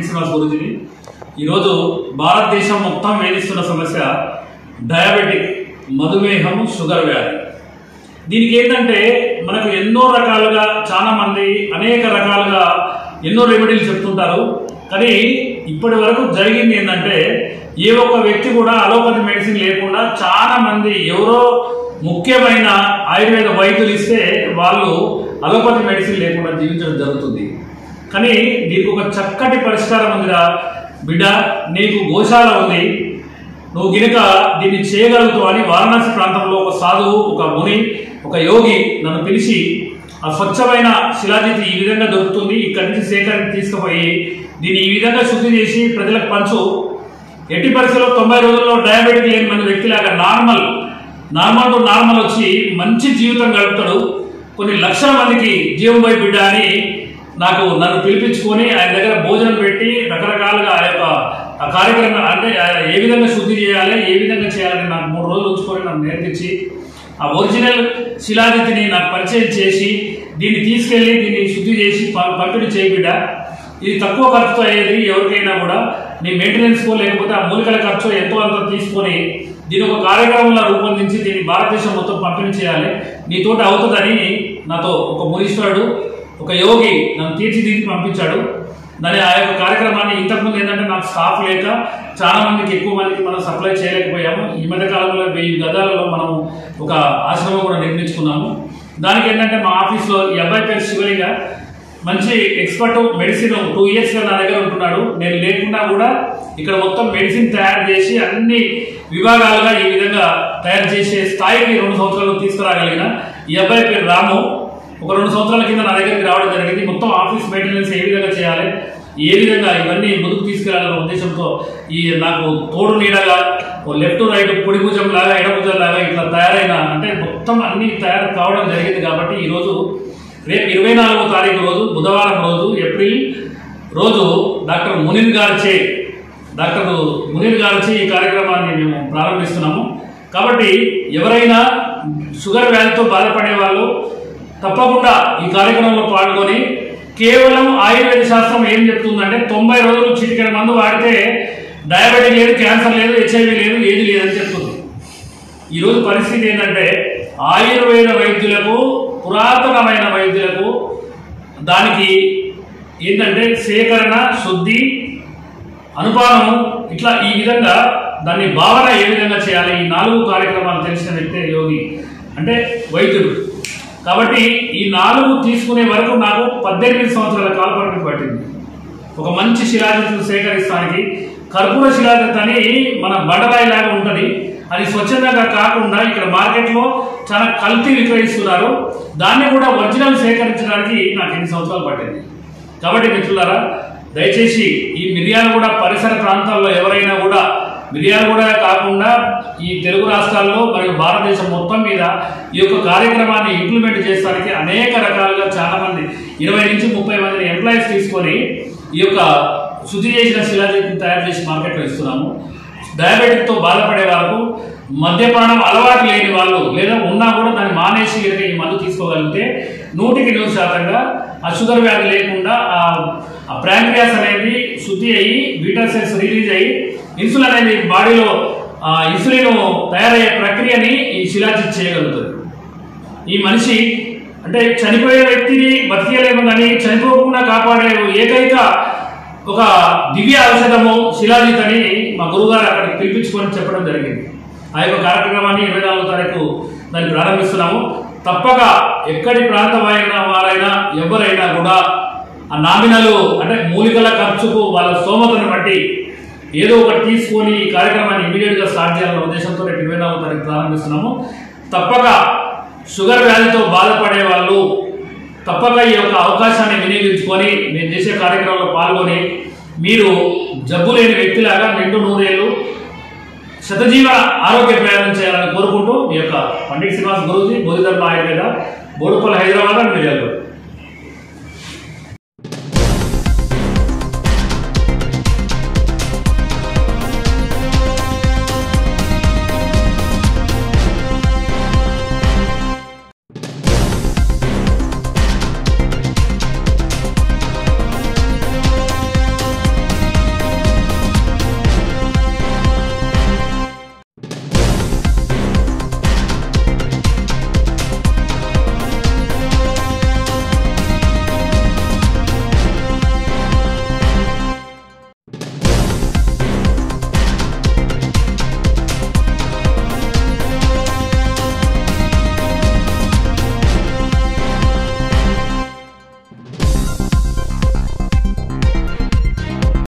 పండిట్ శ్రీనివాస్ గురుజీని. ఈరోజు భారతదేశం మొత్తం వేధిస్తున్న సమస్య డయాబెటిక్, మధుమేహం, షుగర్ వ్యాధి. దీనికి ఏంటంటే మనకు ఎన్నో రకాలుగా చాలా మంది అనేక రకాలుగా ఎన్నో రెమెడీలు చెప్తుంటారు. కానీ ఇప్పటి వరకు జరిగింది ఏంటంటే ఏ ఒక్క వ్యక్తి కూడా అలోపతి మెడిసిన్ లేకుండా చాలా మంది ఎవరో ముఖ్యమైన ఆయుర్వేద వైద్యులు ఇస్తే వాళ్ళు అలోపతి మెడిసిన్ లేకుండా జీవించడం జరుగుతుంది. కానీ నీకు ఒక చక్కటి పరిష్కారం ఉందిరా బిడ్డ, నీకు గోశాల ఉంది, నువ్వు గినక దీన్ని చేయగలుగుతావు అని వారణాసి ప్రాంతంలో ఒక సాధువు, ఒక ముని, ఒక యోగి నన్ను పిలిచి ఆ స్వచ్ఛమైన శిలాజిత్ ఈ విధంగా దొరుకుతుంది, ఇక్కడి నుంచి సేకరించి తీసుకుపోయి దీన్ని ఈ విధంగా శుద్ధి చేసి ప్రజలకు పంచు. ఎట్టి పరిస్థితుల్లో 90 రోజుల్లో డయాబెటిక్ లేని మన వ్యక్తిలాగా నార్మల్ వచ్చి మంచి జీవితం గడుపుతాడు. కొన్ని లక్షల మందికి జీవం పోయి బిడ్డ అని నన్ను పిలిపించుకొని ఆయన దగ్గర భోజనం పెట్టి రకరకాలుగా ఆ కార్యక్రమం అంటే ఏ విధంగా శుద్ధి చేయాలి, ఏ విధంగా చేయాలని నాకు 3 రోజులు ఉంచుకొని నన్ను నేర్పించి ఆ ఒరిజినల్ శిలాజిత్ని నాకు పరిచయం చేసి దీన్ని తీసుకెళ్ళి దీన్ని శుద్ధి చేసి పంపిణీ చేయి బిడ్డ. ఇది తక్కువ ఖర్చుతో అయ్యేది. ఎవరికైనా కూడా నీ మెయింటెనెన్స్ లేకపోతే ఆ మూలికల ఖర్చు ఎంతో అంత తీసుకొని దీని ఒక కార్యక్రమంలో రూపొందించి దీన్ని భారతదేశం మొత్తం పంపిణీ చేయాలి, నీతోటి అవుతుందని నాతో ఒక మునీశ్వరుడు, ఒక యోగి నన్ను తీర్చిదిద్ది పంపించాడు. దాని ఆ యొక్క కార్యక్రమాన్ని ఇంతకుముందు ఏంటంటే నాకు స్టాఫ్ లేక చాలా మందికి ఎక్కువ మందికి మనం సప్లై చేయలేకపోయాము. ఈ మధ్య కాలంలో 1000 గదాలలో మనం ఒక ఆశ్రమం కూడా నిర్మించుకున్నాము. దానికి ఏంటంటే మా ఆఫీస్లో ఈ అబ్బాయి పేరు శివలింగ, మంచి ఎక్స్పర్ట్, మెడిసిన్ 2 ఇయర్స్గా నా దగ్గర ఉంటున్నాడు. నేను లేకుండా కూడా ఇక్కడ మొత్తం మెడిసిన్ తయారు చేసి అన్ని విభాగాలుగా ఈ విధంగా తయారు చేసే స్థాయికి 2 సంవత్సరాలు తీసుకురాగలిగిన ఈ అబ్బాయి పేరు రాము. ఒక 2 సంవత్సరాల కింద నా దగ్గరికి రావడం జరిగింది. మొత్తం ఆఫీస్ మెయింటెనెన్స్ ఏ విధంగా చేయాలి, ఏ విధంగా ఇవన్నీ ముందుకు తీసుకెళ్లాలనే ఉద్దేశంతో ఈ నాకు తోడు నీడగా లెఫ్ట్ రైట్ పొడి భుజం లాగా ఎడభుజం లాగా ఇట్లా తయారైన అంటే మొత్తం అన్ని తయారు కావడం జరిగింది. కాబట్టి ఈరోజు రేపు 24వ తారీఖు రోజు, బుధవారం రోజు, ఏప్రిల్ రోజు డాక్టర్ మునీర్ గారిచే ఈ కార్యక్రమాన్ని మేము ప్రారంభిస్తున్నాము. కాబట్టి ఎవరైనా షుగర్ వ్యాధితో బాధపడే వాళ్ళు తప్పకుండా ఈ కార్యక్రమంలో పాల్గొని కేవలం ఆయుర్వేద శాస్త్రం ఏం చెప్తుందంటే 90 రోజులు చిటికెడు మందు వాడితే డయాబెటిక్ లేదు, క్యాన్సర్ లేదు, హెచ్ఐవి లేదు, ఏది లేదని చెప్తుంది. ఈరోజు పరిస్థితి ఏంటంటే ఆయుర్వేద వైద్యులకు, పురాతనమైన వైద్యులకు దానికి ఏంటంటే సేకరణ, శుద్ధి, అనుపానము ఇట్లా ఈ విధంగా దాన్ని భావన ఏ విధంగా చేయాలి, ఈ 4 కార్యక్రమాలు తెలిసిన వ్యక్తే యోగి అంటే వైద్యుడు. కాబట్టి ఈ 4 తీసుకునే వరకు నాకు 18 సంవత్సరాల కాల పరిమితి పట్టింది. ఒక మంచి శిలాజిత్తును సేకరించడానికి కర్పూర శిలాజిత్ అని మన బండరాయి లాగా ఉంటుంది. అది స్వచ్ఛందంగా కాకుండా ఇక్కడ మార్కెట్లో చాలా కల్తీ విక్రయిస్తున్నారు. దాన్ని కూడా ఒరిజినల్ సేకరించడానికి నాకు 8 సంవత్సరాలు పట్టింది. కాబట్టి మిత్రులారా, దయచేసి ఈ మిర్యాలగూడ పరిసర ప్రాంతాల్లో ఎవరైనా కూడా, మిర్యాలగూడ కాకుండా ఈ తెలుగు రాష్ట్రాల్లో మరియు భారతదేశం మొత్తం మీద ఈ యొక్క కార్యక్రమాన్ని ఇంప్లిమెంట్ చేయడానికి అనేక రకాలుగా చాలా మంది 20 నుంచి 30 మందిని ఎంప్లాయీస్ తీసుకొని ఈ యొక్క శుద్ధి చేసిన శిలాజిత్ని తయారు చేసి మార్కెట్లో ఇస్తున్నాము. డయాబెటిక్తో బాధపడే వాళ్ళకు, మద్యపానం అలవాటు లేని వాళ్ళు లేదా ఉన్నా కూడా దాన్ని మానేసి ఈ మందు తీసుకోగలిగితే 100కి 100% ఆ షుగర్ వ్యాధి లేకుండా ఆ ప్యాంక్రియాస్ అనేది శుద్ధి అయ్యి బీటా సెల్స్ రిలీజ్ అయ్యి ఇన్సులిన్ అనేది బాడీలో ఇన్సులిన్ తయారయ్యే ప్రక్రియని ఈ శిలాజిత్ చేయగలుగుతుంది. ఈ మనిషి అంటే చనిపోయే వ్యక్తిని బతికేయలేము కానీ చనిపోకుండా కాపాడే ఏకైక ఒక దివ్య ఔషధము శిలాజిత్ అని మా గురువుగారు అక్కడికి పిలిపించుకొని చెప్పడం జరిగింది. ఆ యొక్క కార్యక్రమాన్ని 24వ తారీఖు దాన్ని ప్రారంభిస్తున్నాము. తప్పక ఎక్కడి ప్రాంతమైన వారైనా ఎవరైనా కూడా ఆ నామినలు అంటే మూలికల ఖర్చుకు వాళ్ళ స్తోమతను బట్టి ఏదో ఒకటి తీసుకొని ఈ కార్యక్రమాన్ని ఇమీడియట్గా స్టార్ట్ చేయాలన్న ఉద్దేశంతో 24వ తారీఖు ప్రారంభిస్తున్నాము. తప్పక షుగర్ వ్యాధితో బాధపడే వాళ్ళు తప్పక ఈ యొక్క అవకాశాన్ని వినియోగించుకొని మేము చేసే కార్యక్రమంలో పాల్గొని మీరు జబ్బు లేని వ్యక్తిలాగా నిండు 100 ఏళ్ళు శతజీవ ఆరోగ్య ప్రయాణం చేయాలని కోరుకుంటూ మీ యొక్క పండిట్ శ్రీనివాస్ గురూజీ, బోధిధర్మ ఆయుర్వేద, బోడుపల్లి, హైదరాబాద్ అండ్ మిర్యాలగూడ.